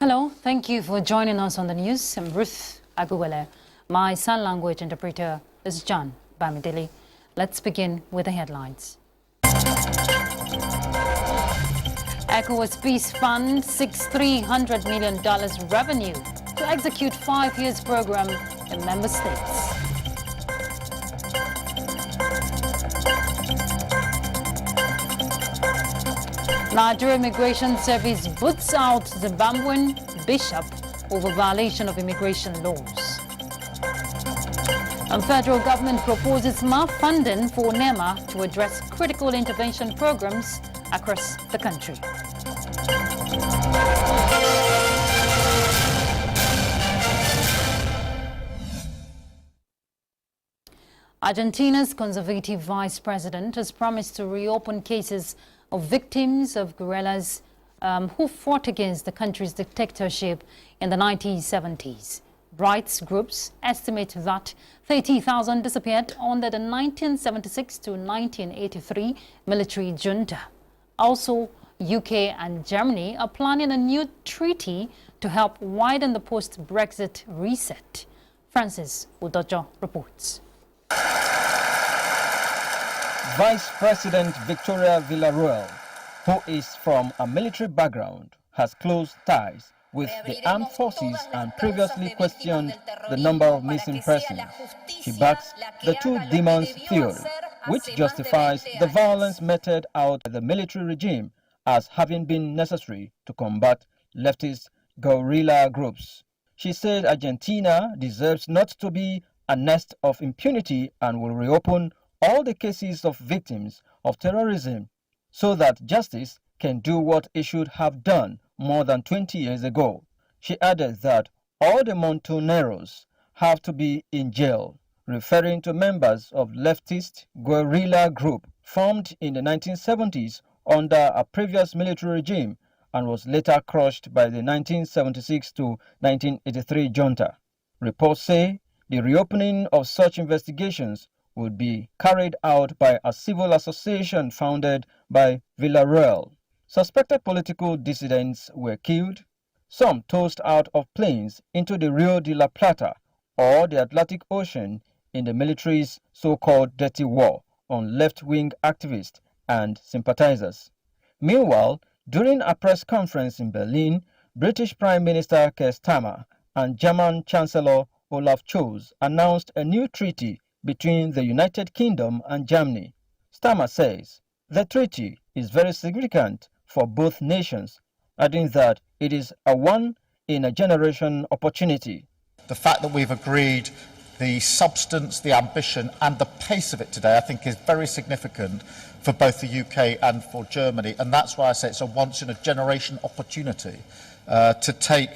Hello, thank you for joining us on the news. I'm Ruth Aguwele. My sign language interpreter is John Bamidele. Let's begin with the headlines. ECOWAS Peace Fund seeks $300 million revenue to execute 5 years program in member states. Nigerian Immigration Service boots out Zimbabwean bishop over violation of immigration laws. And federal government proposes more funding for NEMA to address critical intervention programs across the country. Argentina's conservative vice president has promised to reopen cases of victims of guerrillas who fought against the country's dictatorship in the 1970s. Rights groups estimate that 30,000 disappeared under the 1976 to 1983 military junta. Also, UK and Germany are planning a new treaty to help widen the post-Brexit reset. Francis Udojo reports. Vice President Victoria Villarreal, who is from a military background, has close ties with the armed forces and previously questioned the number of missing persons. She backs the two demons theory, which justifies the violence meted out by the military regime as having been necessary to combat leftist guerrilla groups. She said Argentina deserves not to be a nest of impunity and will reopen all the cases of victims of terrorism so that justice can do what it should have done more than 20 years ago. She added that all the Montoneros have to be in jail, referring to members of leftist guerrilla group formed in the 1970s under a previous military regime and was later crushed by the 1976 to 1983 junta. Reports say the reopening of such investigations would be carried out by a civil association founded by Villarreal. Suspected political dissidents were killed, some tossed out of planes into the Rio de la Plata or the Atlantic Ocean in the military's so-called dirty war on left-wing activists and sympathizers. Meanwhile, during a press conference in Berlin, British Prime Minister Keir Starmer and German Chancellor Olaf Scholz announced a new treaty between the United Kingdom and Germany. Starmer says the treaty is very significant for both nations, adding that it is a one-in-a-generation opportunity. The fact that we've agreed the substance, the ambition and the pace of it today, I think is very significant for both the UK and for Germany, and that's why I say it's a once-in-a-generation opportunity to take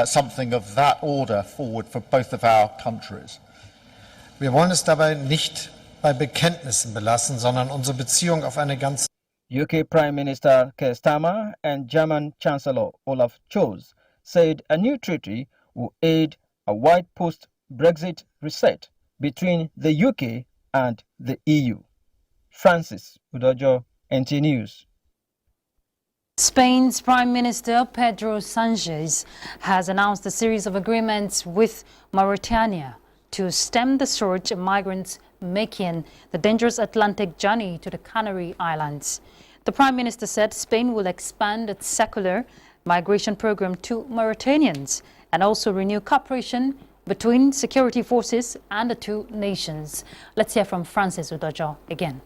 something of that order forward for both of our countries. Wir wollen es dabei nicht bei Bekenntnissen belassen, sondern unsere Beziehung auf eine ganz UK Prime Minister Keir Starmer and German Chancellor Olaf Scholz said a new treaty will aid a wide post-Brexit reset between the UK and the EU. Francis Udojo, NTA News. Spain's Prime Minister Pedro Sanchez has announced a series of agreements with Mauritania to stem the surge of migrants making the dangerous Atlantic journey to the Canary Islands. The Prime Minister said Spain will expand its secular migration program to Mauritanians and also renew cooperation between security forces and the two nations. Let's hear from Francis Udojo again.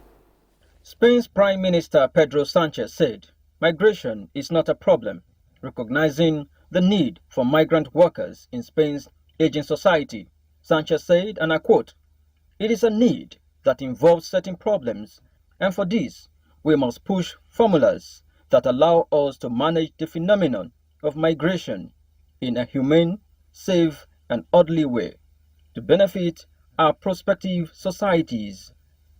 Spain's Prime Minister Pedro Sanchez said migration is not a problem, recognizing the need for migrant workers in Spain's aging society. Sanchez said, and I quote, "It is a need that involves certain problems, and for this, we must push formulas that allow us to manage the phenomenon of migration in a humane, safe, and orderly way to benefit our prospective societies."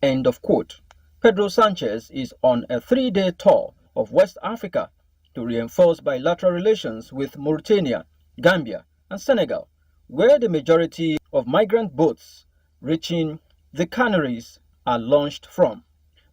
End of quote. Pedro Sanchez is on a 3-day tour of West Africa to reinforce bilateral relations with Mauritania, Gambia, and Senegal, where the majority of migrant boats reaching the Canaries are launched from.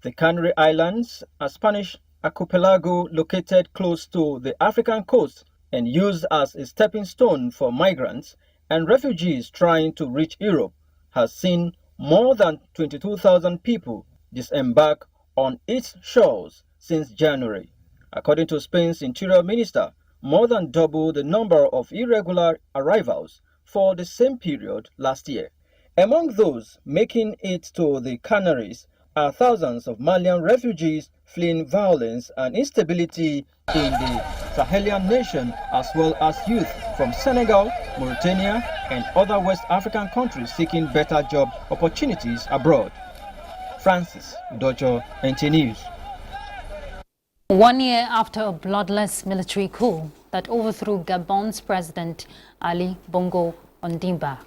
The Canary Islands, a Spanish archipelago located close to the African coast and used as a stepping stone for migrants and refugees trying to reach Europe, has seen more than 22,000 people disembark on its shores since January. According to Spain's Interior Minister, more than double the number of irregular arrivals for the same period last year. Among those making it to the Canaries are thousands of Malian refugees fleeing violence and instability in the Sahelian nation, as well as youth from Senegal, Mauritania, and other West African countries seeking better job opportunities abroad. Francis Dojo, NTA News. 1 year after a bloodless military coup that overthrew Gabon's president Ali Bongo Ondimba,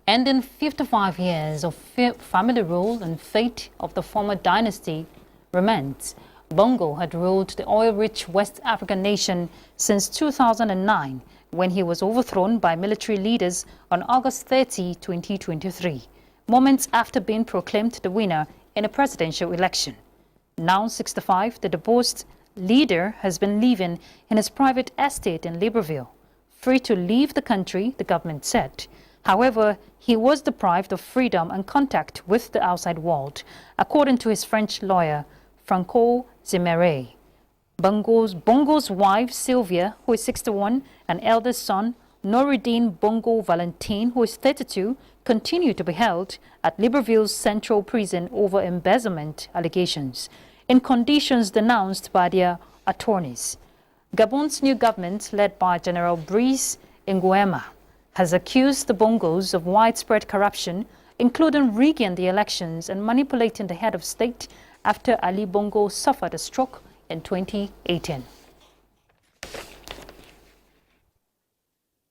ending 55 years of family rule and fate of the former dynasty remains. Bongo had ruled the oil-rich West African nation since 2009, when he was overthrown by military leaders on August 30, 2023, moments after being proclaimed the winner in a presidential election. Now 65, the deposed leader has been living in his private estate in Libreville, free to leave the country, the government said. However, he was deprived of freedom and contact with the outside world, according to his French lawyer, Franco Zimere. Bongo's wife, Sylvia, who is 61, and eldest son, Noureddin Bongo Valentin, who is 32, continue to be held at Libreville's central prison over embezzlement allegations, in conditions denounced by their attorneys. Gabon's new government, led by General Brice Nguema, has accused the Bongos of widespread corruption, including rigging the elections and manipulating the head of state after Ali Bongo suffered a stroke in 2018.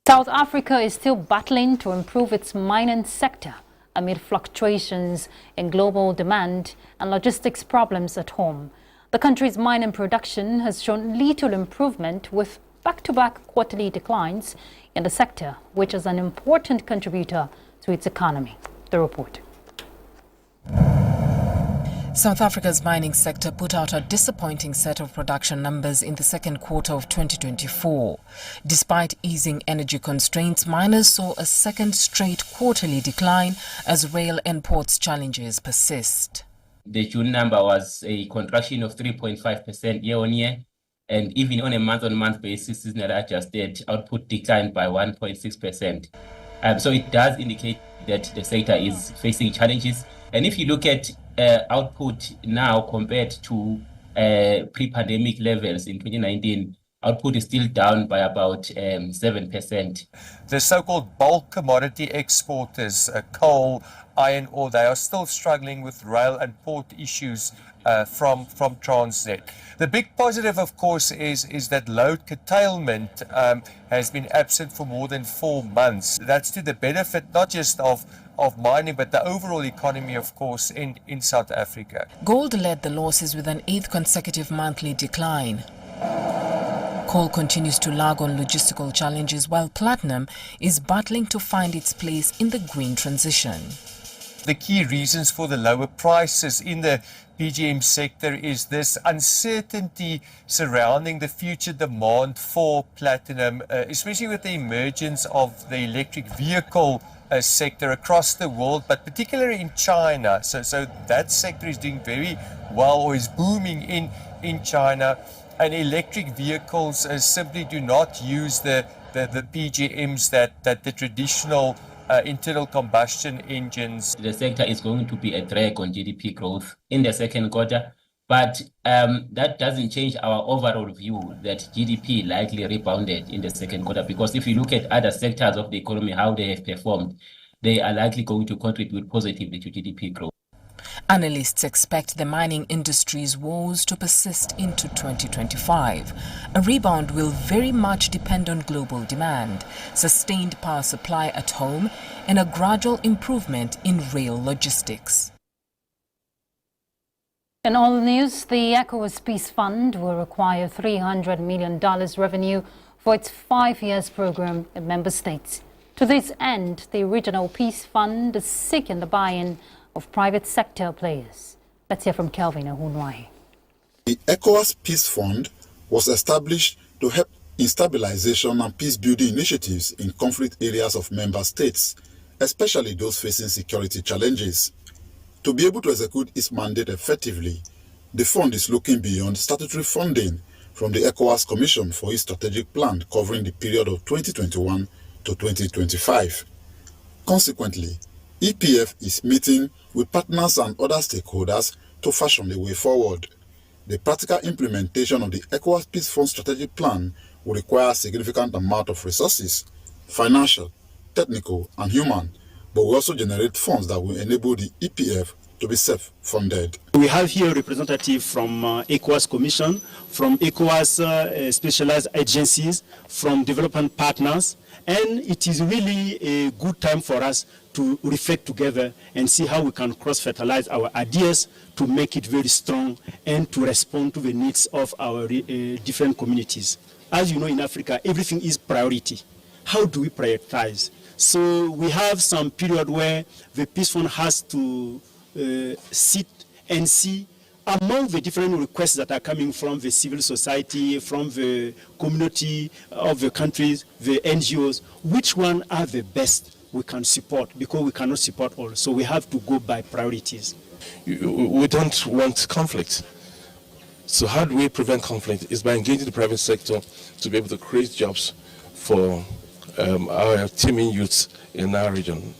South Africa is still battling to improve its mining sector amid fluctuations in global demand and logistics problems at home. The country's mining production has shown little improvement, with back-to-back quarterly declines in the sector, which is an important contributor to its economy. The report. South Africa's mining sector put out a disappointing set of production numbers in the second quarter of 2024. Despite easing energy constraints, miners saw a second straight quarterly decline as rail and ports challenges persist. The June number was a contraction of 3.5% year-on-year, and even on a month-on-month basis, seasonally adjusted, output declined by 1.6%. So it does indicate that the sector is facing challenges. And if you look at output now compared to pre-pandemic levels in 2019, output is still down by about 7%. The so-called bulk commodity exporters, coal, iron ore, they are still struggling with rail and port issues from Transnet. The big positive, of course, is that load curtailment has been absent for more than 4 months. That's to the benefit not just of mining, but the overall economy, of course, in South Africa. Gold led the losses with an 8th consecutive monthly decline. Coal continues to lag on logistical challenges, while platinum is battling to find its place in the green transition. The key reasons for the lower prices in the PGM sector is this uncertainty surrounding the future demand for platinum, especially with the emergence of the electric vehicle sector across the world, but particularly in China. So that sector is doing very well, or is booming in China. And electric vehicles simply do not use the PGMs that the traditional internal combustion engines. The sector is going to be a drag on GDP growth in the second quarter, but that doesn't change our overall view that GDP likely rebounded in the second quarter, because if you look at other sectors of the economy, how they have performed, they are likely going to contribute positively to GDP growth. Analysts expect the mining industry's woes to persist into 2025. A rebound will very much depend on global demand, sustained power supply at home, and a gradual improvement in rail logistics. In all the news, the ECOWAS Peace Fund will require $300 million revenue for its 5 years program in member states. To this end, the Regional Peace Fund is seeking the buy-in of private sector players. Let's hear from Kelvin Ahunwai. The ECOWAS Peace Fund was established to help in stabilization and peace-building initiatives in conflict areas of member states, especially those facing security challenges. To be able to execute its mandate effectively, the fund is looking beyond statutory funding from the ECOWAS Commission for its strategic plan covering the period of 2021 to 2025. Consequently, EPF is meeting with partners and other stakeholders to fashion the way forward. The practical implementation of the ECOWAS Peace Fund strategic plan will require a significant amount of resources, financial, technical, and human, but will also generate funds that will enable the EPF to be self-funded. We have here a representative from ECOWAS Commission, from ECOWAS specialized agencies, from development partners, and it is really a good time for us to reflect together and see how we can cross-fertilize our ideas to make it very strong and to respond to the needs of our different communities. As you know, in Africa, everything is priority. How do we prioritize? So we have some period where the Peace Fund has to sit and see among the different requests that are coming from the civil society, from the community of the countries, the NGOs, which one are the best we can support, because we cannot support all. So we have to go by priorities. We don't want conflict. So how do we prevent conflict? Is by engaging the private sector to be able to create jobs for our teeming youths in our region.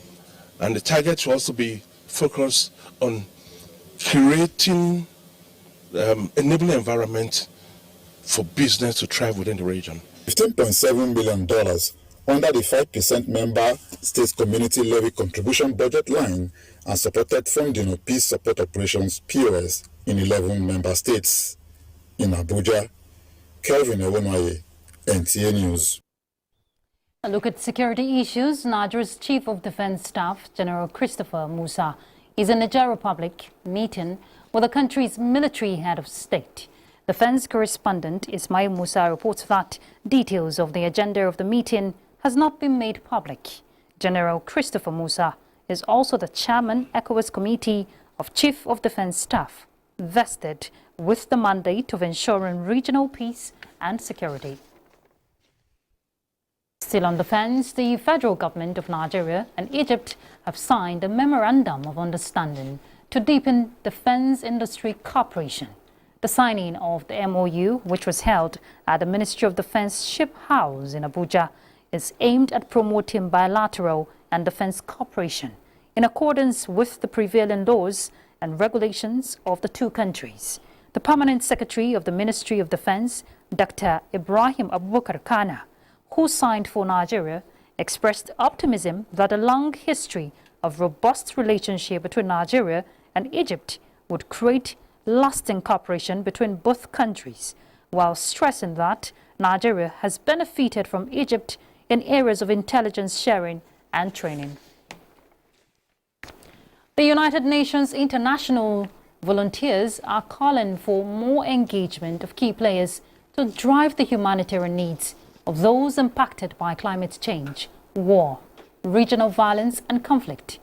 And the target should also be focused on creating enabling environment for business to thrive within the region. $15.7 million under the 5% member states community levy contribution budget line and supported funding of peace support operations POS in 11 member states. In Abuja, Kelvin Ewonwaye, NTA News. A look at security issues. Nigeria's Chief of Defense Staff, General Christopher Musa, is in Niger Republic meeting with the country's military head of state. Defense correspondent Ismail Musa reports that details of the agenda of the meeting has not been made public. General Christopher Musa is also the chairman ECOWAS Committee of Chief of Defense Staff, vested with the mandate of ensuring regional peace and security. Still on defense, the federal government of Nigeria and Egypt have signed a memorandum of understanding to deepen defense industry cooperation. The signing of the MOU, which was held at the Ministry of Defense Ship House in Abuja, is aimed at promoting bilateral and defense cooperation in accordance with the prevailing laws and regulations of the two countries. The Permanent Secretary of the Ministry of Defense, Dr. Ibrahim Abubakar Kana, who signed for Nigeria, expressed optimism that a long history of robust relationship between Nigeria and Egypt would create lasting cooperation between both countries, while stressing that Nigeria has benefited from Egypt in areas of intelligence sharing and training. The United Nations international volunteers are calling for more engagement of key players to drive the humanitarian needs of those impacted by climate change, war, regional violence and conflict.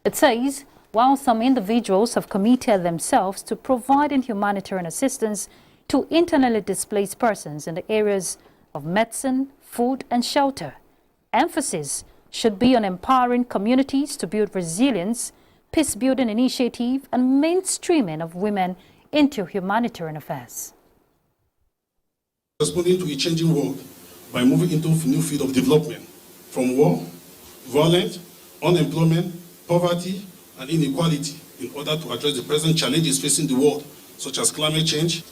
It says, while some individuals have committed themselves to providing humanitarian assistance to internally displaced persons in the areas of medicine, food and shelter, emphasis should be on empowering communities to build resilience, peace-building initiative and mainstreaming of women into humanitarian affairs. Responding to a changing world by moving into a new field of development from war, violence, unemployment, poverty, and inequality in order to address the present challenges facing the world, such as climate change.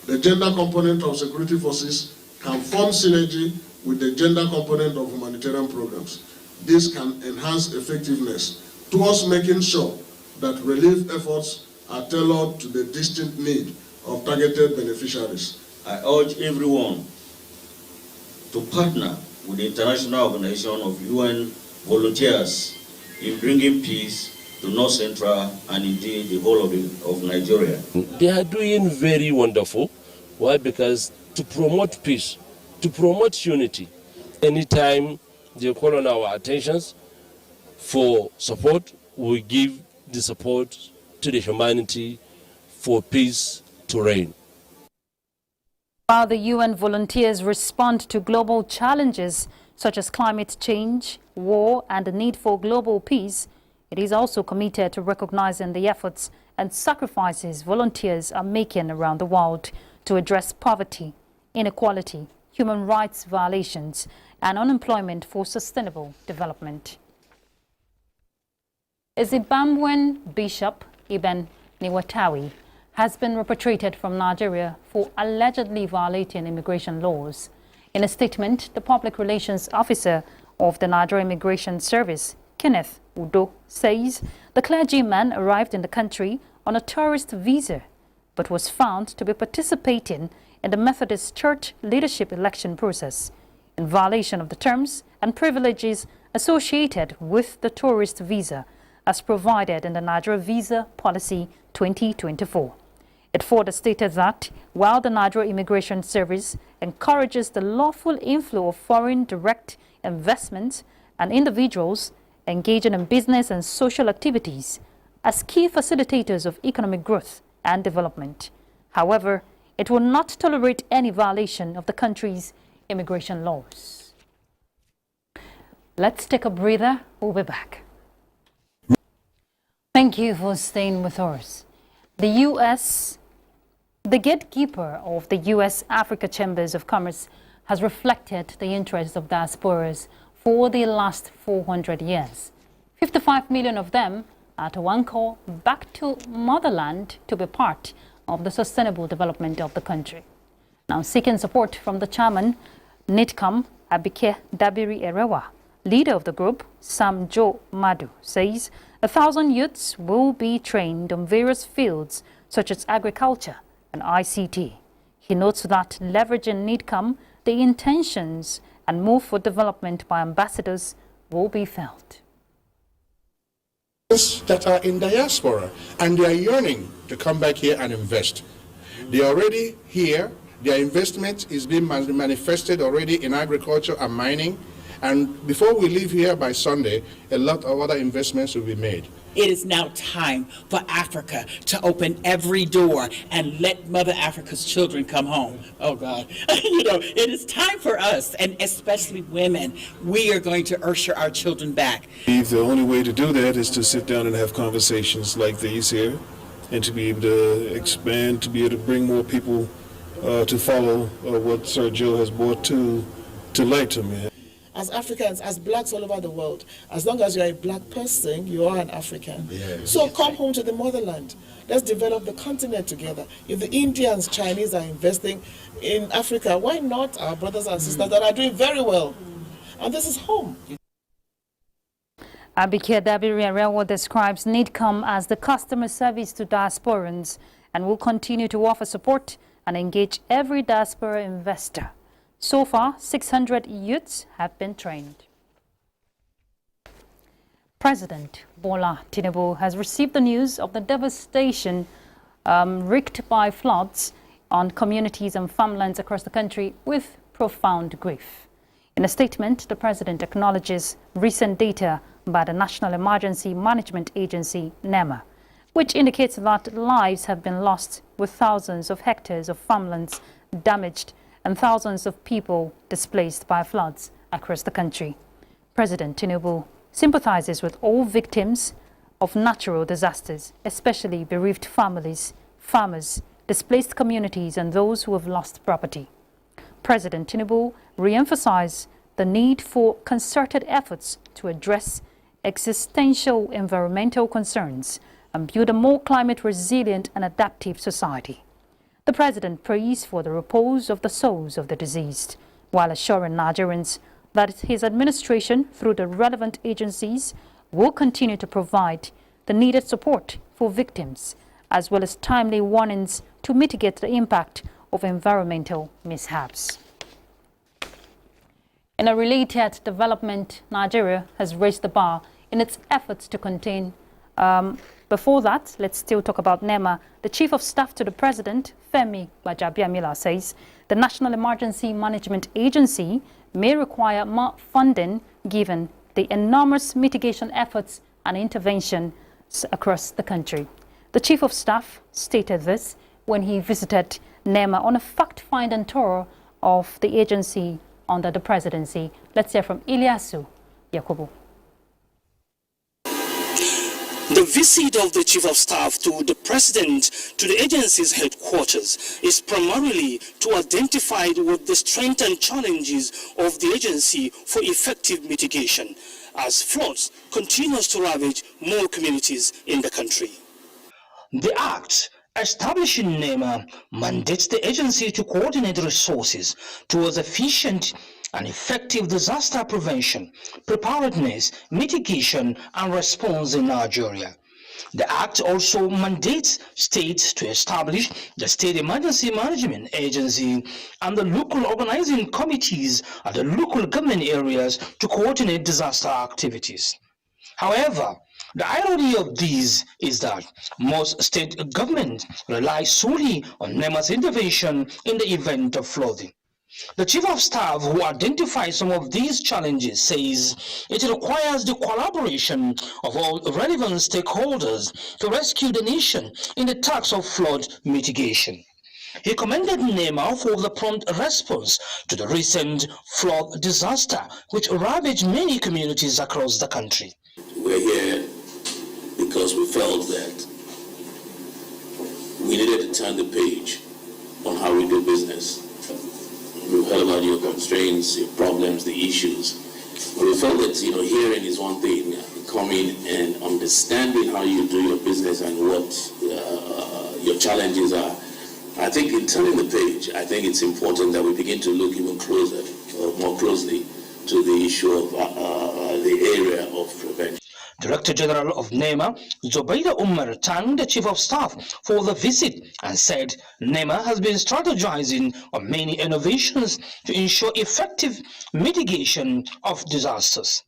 The gender component of security forces can form synergy with the gender component of humanitarian programs. This can enhance effectiveness towards making sure that relief efforts are tailored to the distinct need of targeted beneficiaries. I urge everyone to partner with the International Organization of UN volunteers in bringing peace to North Central and indeed the whole of Nigeria. They are doing very wonderful. Why? Because to promote peace, to promote unity, anytime they call on our attentions for support, we give the support to the humanity for peace to reign. While the UN volunteers respond to global challenges such as climate change, war, and the need for global peace, it is also committed to recognizing the efforts and sacrifices volunteers are making around the world to address poverty, inequality, human rights violations, and unemployment for sustainable development. A Zimbabwean bishop, Ibn Niwatawi, has been repatriated from Nigeria for allegedly violating immigration laws. In a statement, the public relations officer of the Nigerian Immigration Service, Kenneth Udo, says the clergyman arrived in the country on a tourist visa, but was found to be participating in the Methodist Church leadership election process in violation of the terms and privileges associated with the tourist visa as provided in the Nigeria Visa Policy 2024. It further stated that while the Nigeria Immigration Service encourages the lawful inflow of foreign direct investments and individuals engaging in business and social activities as key facilitators of economic growth and development, however, it will not tolerate any violation of the country's immigration laws. Let's take a breather. We'll be back. Thank you for staying with us. The gatekeeper of the U.S. Africa Chambers of Commerce has reflected the interests of diasporas for the last 400 years. 55 million of them are to anchor back to motherland to be part of the sustainable development of the country. Now, seeking support from the chairman, NTAi, Abike Dabiri Erewa, leader of the group, Sam Joe Madu, says 1,000 youths will be trained on various fields such as agriculture and ICT. He notes that leveraging NTAi, the intentions and move for development by ambassadors will be felt. That are in diaspora and they are yearning to come back here and invest. They are already here. Their investment is being manifested already in agriculture and mining. And before we leave here by Sunday, a lot of other investments will be made. It is now time for Africa to open every door and let Mother Africa's children come home. Oh God, it is time for us, and especially women. We are going to usher our children back. The only way to do that is to sit down and have conversations like these here, and to be able to expand, to be able to bring more people to follow what Sir Joe has brought to light to me. As Africans, as blacks all over the world, as long as you're a black person, you are an African. Yes. So come home to the motherland. Let's develop the continent together. If the Indians, Chinese are investing in Africa, why not our brothers and sisters that are doing very well? And this is home. Abike Dabiri Erewa describes NTAi as the customer service to diasporans and will continue to offer support and engage every diaspora investor. So far, 600 youths have been trained. President Bola Tinubu has received the news of the devastation wreaked by floods on communities and farmlands across the country with profound grief. In a statement, the president acknowledges recent data by the National Emergency Management Agency, NEMA, which indicates that lives have been lost with thousands of hectares of farmlands damaged and thousands of people displaced by floods across the country. President Tinubu sympathizes with all victims of natural disasters, especially bereaved families, farmers, displaced communities, and those who have lost property. President Tinubu re-emphasized the need for concerted efforts to address existential environmental concerns and build a more climate resilient and adaptive society. The president prays for the repose of the souls of the deceased, while assuring Nigerians that his administration, through the relevant agencies, will continue to provide the needed support for victims, as well as timely warnings to mitigate the impact of environmental mishaps. In a related development, Nigeria has raised the bar in its efforts to contain. Before that, let's still talk about NEMA. The Chief of Staff to the President, Femi Gbajabiamila, says the National Emergency Management Agency may require more funding given the enormous mitigation efforts and interventions across the country. The Chief of Staff stated this when he visited NEMA on a fact-finding tour of the agency under the presidency. Let's hear from Ilyasu Yakubu. The visit of the Chief of Staff to the President to the agency's headquarters is primarily to identify what the strengths and challenges of the agency for effective mitigation as floods continues to ravage more communities in the country. The Act establishing NEMA mandates the agency to coordinate resources towards efficient and effective disaster prevention, preparedness, mitigation, and response in Nigeria. The Act also mandates states to establish the State Emergency Management Agency and the local organizing committees at the local government areas to coordinate disaster activities. However, the irony of these is that most state governments rely solely on NEMA's intervention in the event of flooding. The Chief of Staff, who identifies some of these challenges, says it requires the collaboration of all relevant stakeholders to rescue the nation in the task of flood mitigation. He commended NEMA for the prompt response to the recent flood disaster, which ravaged many communities across the country. We're here because we felt that we needed to turn the page on how we do business. We've heard about your constraints, your problems, the issues. But we felt that, hearing is one thing, coming and understanding how you do your business and what your challenges are. I think in turning the page, I think it's important that we begin to look even closer, more closely to the issue of the area of prevention. Director General of NEMA, Zubaida Umar, thanked the Chief of Staff for the visit and said NEMA has been strategizing on many innovations to ensure effective mitigation of disasters.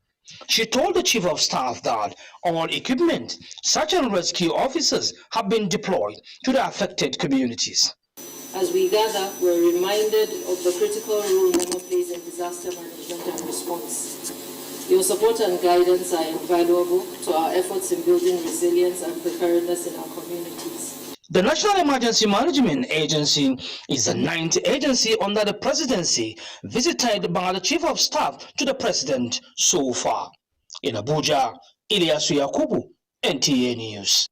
She told the Chief of Staff that all equipment, search and rescue officers have been deployed to the affected communities. As we gather, we're reminded of the critical role NEMA plays in disaster management and response. Your support and guidance are invaluable to our efforts in building resilience and preparedness in our communities. The National Emergency Management Agency is the 9th agency under the presidency visited by the Chief of Staff to the President so far. In Abuja, Ilyasu Yakubu, NTA News.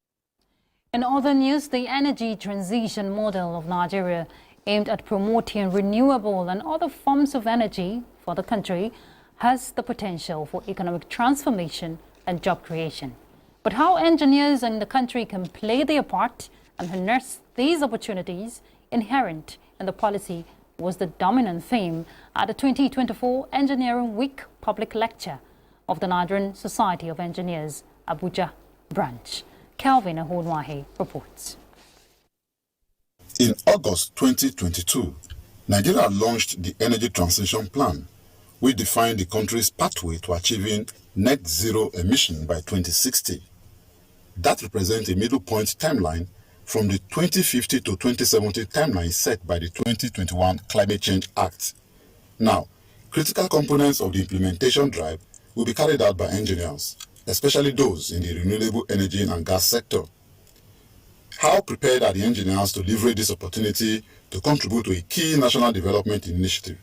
In other news, the energy transition model of Nigeria aimed at promoting renewable and other forms of energy for the country has the potential for economic transformation and job creation. But how engineers in the country can play their part and harness these opportunities inherent in the policy was the dominant theme at the 2024 Engineering Week public lecture of the Nigerian Society of Engineers, Abuja branch. Calvin Ahunwahe reports. In August 2022, Nigeria launched the Energy Transition Plan, which defined the country's pathway to achieving net zero emission by 2060. That represents a middle point timeline from the 2050 to 2070 timeline set by the 2021 Climate Change Act. Now, critical components of the implementation drive will be carried out by engineers, especially those in the renewable energy and gas sector. How prepared are the engineers to leverage this opportunity to contribute to a key national development initiative?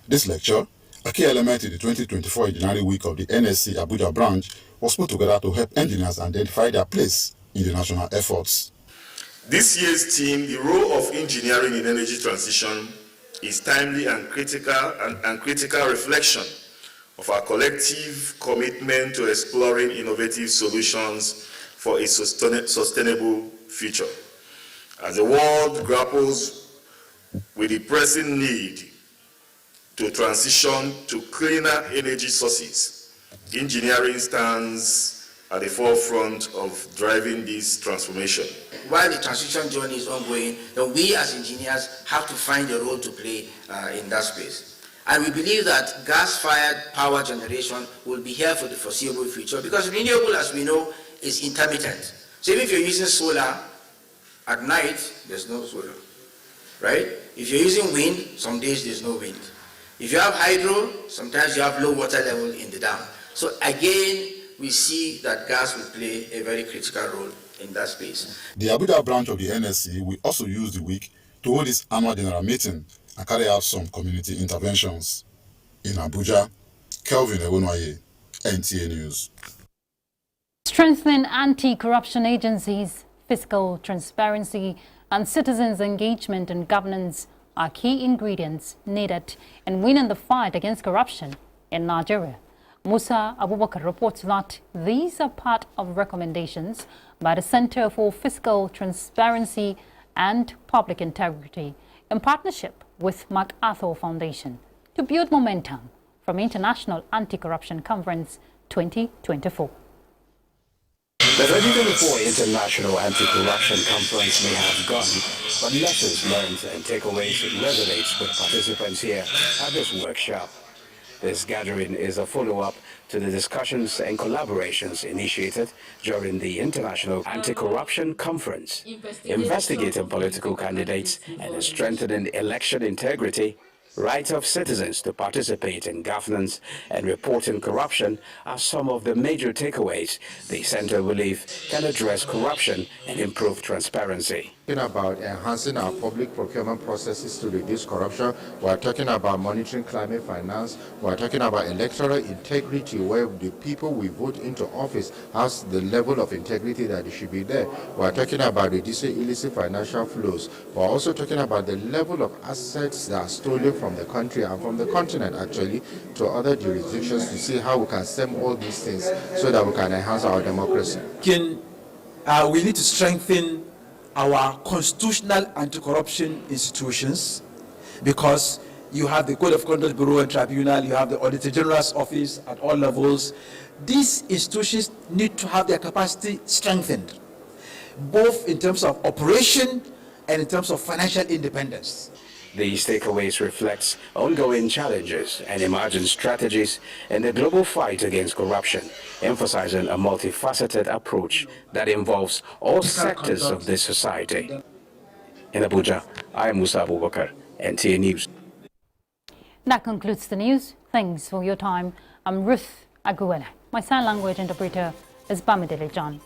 This lecture, a key element in the 2024 Engineering Week of the NSC Abuja branch, was put together to help engineers identify their place in the national efforts. This year's theme, the role of engineering in energy transition, is timely and critical reflection of our collective commitment to exploring innovative solutions for a sustainable future. As the world grapples with the pressing need to transition to cleaner energy sources, engineering stands at the forefront of driving this transformation. While the transition journey is ongoing, then we as engineers have to find a role to play in that space. And we believe that gas-fired power generation will be here for the foreseeable future because renewable, as we know, is intermittent. So even if you're using solar, at night, there's no solar, right? If you're using wind, some days there's no wind. If you have hydro, sometimes you have low water level in the dam. So again, we see that gas will play a very critical role in that space. The Abuja branch of the NSC will also use the week to to hold its annual general meeting and carry out some community interventions. In Abuja, Kelvin Ewunoye, NTA News. Strengthening anti-corruption agencies, fiscal transparency and citizens' engagement and governance are key ingredients needed in winning the fight against corruption in Nigeria. Musa Abubakar reports that these are part of recommendations by the Center for Fiscal Transparency and Public Integrity in partnership with MacArthur Foundation to build momentum from International Anti-Corruption Conference 2024. The 2024 International Anti-Corruption Conference may have gone, but lessons learned and takeaways resonates with participants here at this workshop. This gathering is a follow-up to the discussions and collaborations initiated during the International Anti-Corruption Conference, investigating political candidates and strengthening election integrity. Rights of citizens to participate in governance and reporting corruption are some of the major takeaways the Center believes can address corruption and improve transparency. Talking about enhancing our public procurement processes to reduce corruption. We're talking about monitoring climate finance. We're talking about electoral integrity, where the people we vote into office has the level of integrity that it should be there. We're talking about reducing illicit financial flows. We're also talking about the level of assets that are stolen from the country and from the continent actually to other jurisdictions, to see how we can stem all these things so that we can enhance our democracy. We need to strengthen our constitutional anti-corruption institutions, because you have the Code of Conduct Bureau and Tribunal, you have the Auditor General's Office at all levels. These institutions need to have their capacity strengthened, both in terms of operation and in terms of financial independence. These takeaways reflects ongoing challenges and emerging strategies in the global fight against corruption, emphasizing a multifaceted approach that involves all sectors of this society. In Abuja, I am Musa Abubakar, NTA News. That concludes the news. Thanks for your time. I'm Ruth Aguela. My sign language interpreter is Bamidele John.